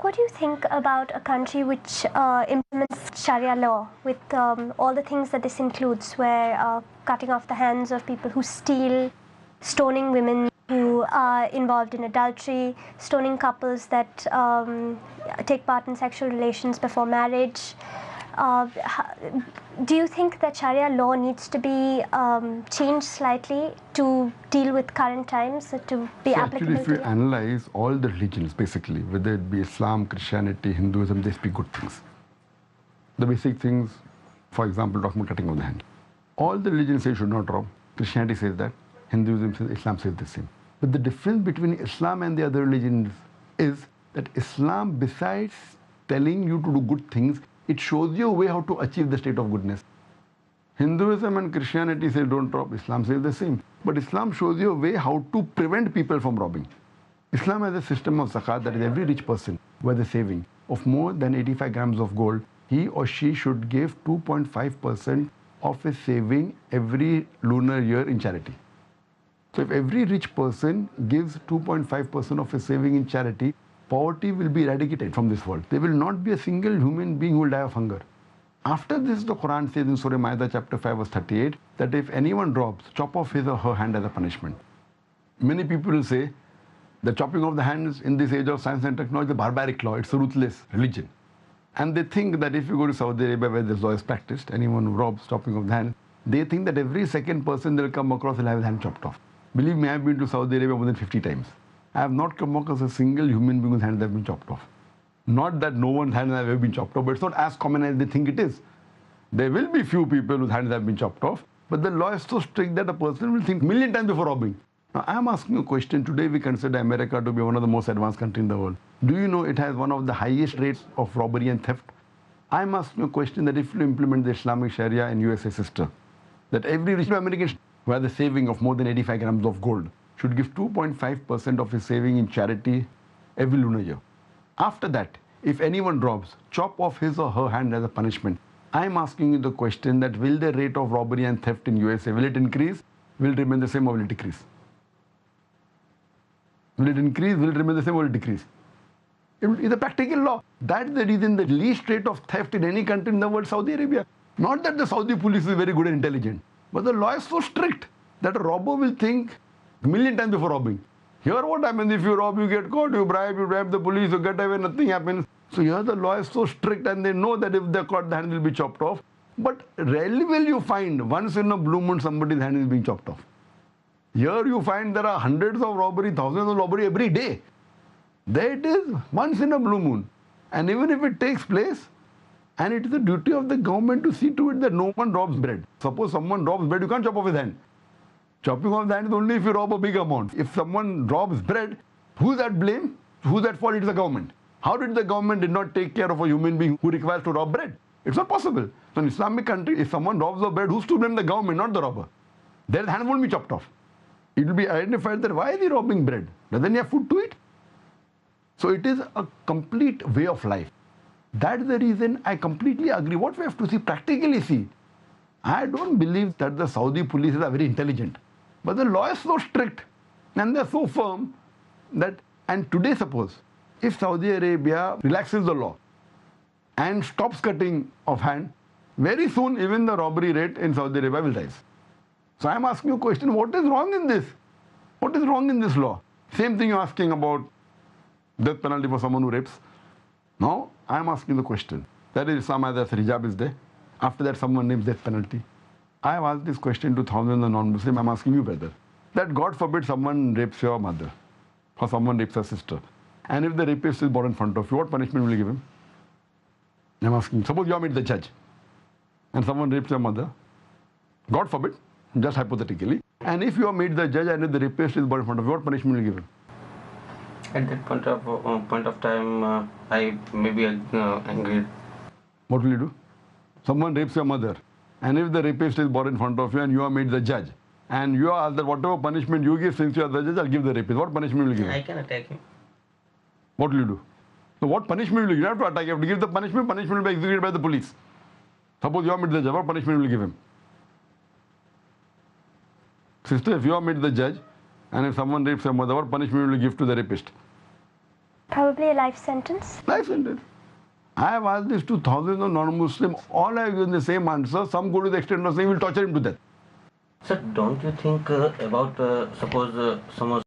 what do you think about a country which implements Sharia law with all the things that this includes, where cutting off the hands of people who steal, stoning women who are involved in adultery, stoning couples that take part in sexual relations before marriage? Do you think that Sharia law needs to be changed slightly to deal with current times, to be applicable? Actually, if you analyze all the religions, basically, whether it be Islam, Christianity, Hinduism, they speak good things. The basic things, for example, talking about cutting of the hand. All the religions say you should not rob. Christianity says that. Hinduism says, Islam says the same. But the difference between Islam and the other religions is that Islam, besides telling you to do good things, it shows you a way how to achieve the state of goodness. Hinduism and Christianity say don't rob. Islam says the same. But Islam shows you a way how to prevent people from robbing. Islam has a system of zakat that is every rich person, where the saving of more than 85 grams of gold, he or she should give 2.5% of his saving every lunar year in charity. So if every rich person gives 2.5% of his saving in charity, poverty will be eradicated from this world. There will not be a single human being who will die of hunger. After this, the Quran says in Surah Ma'idah chapter 5 verse 38 that if anyone robs, chop off his or her hand as a punishment. Many people will say the chopping of the hands in this age of science and technology is a barbaric law, it's a ruthless religion. And they think that if you go to Saudi Arabia where this law is practiced, anyone who robs, chopping of the hand, they think that every second person they'll come across will have his hand chopped off. Believe me, I have been to Saudi Arabia more than 50 times. I have not come across a single human being whose hands have been chopped off. Not that no one's hands have ever been chopped off, but it's not as common as they think it is. There will be few people whose hands have been chopped off, but the law is so strict that a person will think a million times before robbing. Now, I am asking a question. Today we consider America to be one of the most advanced countries in the world. Do you know it has one of the highest rates of robbery and theft? I am asking a question that if you implement the Islamic Sharia in USA system, that every rich American who has a saving of more than 85 grams of gold should give 2.5% of his saving in charity every lunar year. After that, if anyone robs, chop off his or her hand as a punishment. I am asking you the question that will the rate of robbery and theft in USA, will it increase, will it remain the same, or will it decrease? Will it increase, will it remain the same, or will it decrease? It is a practical law. That's the reason the least rate of theft in any country in the world, Saudi Arabia. Not that the Saudi police is very good and intelligent, but the law is so strict that a robber will think a million times before robbing. Here what happens if you rob, you get caught, you bribe the police, you get away, nothing happens. So here the law is so strict and they know that if they're caught, the hand will be chopped off. But rarely will you find once in a blue moon somebody's hand is being chopped off. Here you find there are hundreds of robbery, thousands of robbery every day. There it is, once in a blue moon. And even if it takes place, and it is the duty of the government to see to it that no one robs bread. Suppose someone robs bread, you can't chop off his hand. Chopping off the hand is only if you rob a big amount. If someone robs bread, who's at blame? Who's at fault? It's the government. How did the government did not take care of a human being who requires to rob bread? It's not possible. So in Islamic country, if someone robs the bread, who's to blame? The government, not the robber. Their hand won't be chopped off. It will be identified that why is he robbing bread? Doesn't he have food to eat? So it is a complete way of life. That's the reason I completely agree. What we have to see, practically see. I don't believe that the Saudi police are very intelligent. But the law is so strict and they're so firm that, and today suppose, if Saudi Arabia relaxes the law and stops cutting of hand, very soon even the robbery rate in Saudi Arabia will rise. So I'm asking you a question, what is wrong in this? What is wrong in this law? Same thing you're asking about death penalty for someone who rapes. Now, I'm asking the question. That is Islam as hijab is there. After that, someone names death penalty. I have asked this question to thousands of non-Muslims. I'm asking you, brother, that God forbid someone rapes your mother or someone rapes your sister. And if the rapist is brought in front of you, what punishment will you give him? I'm asking, suppose you are made the judge and someone rapes your mother, God forbid, just hypothetically, and if you are made the judge and if the rapist is brought in front of you, what punishment will you give him? At that point of time, I may be angry. What will you do? Someone rapes your mother, and if the rapist is brought in front of you and you are made the judge, and you are asked that whatever punishment you give, since you are the judge, I'll give the rapist. What punishment will you give him? I can attack him. What will you do? So what punishment will you give? You have to attack. You have to give the punishment. Punishment will be executed by the police. Suppose you are made the judge. What punishment will you give him? Sister, if you are made the judge, and if someone rapes your mother, what punishment will you give to the rapist? Probably a life sentence. Life sentence. I have asked this to thousands of non-Muslims. All have given the same answer. Some go to the extent of saying we'll torture him to death. Sir, don't you think about suppose someone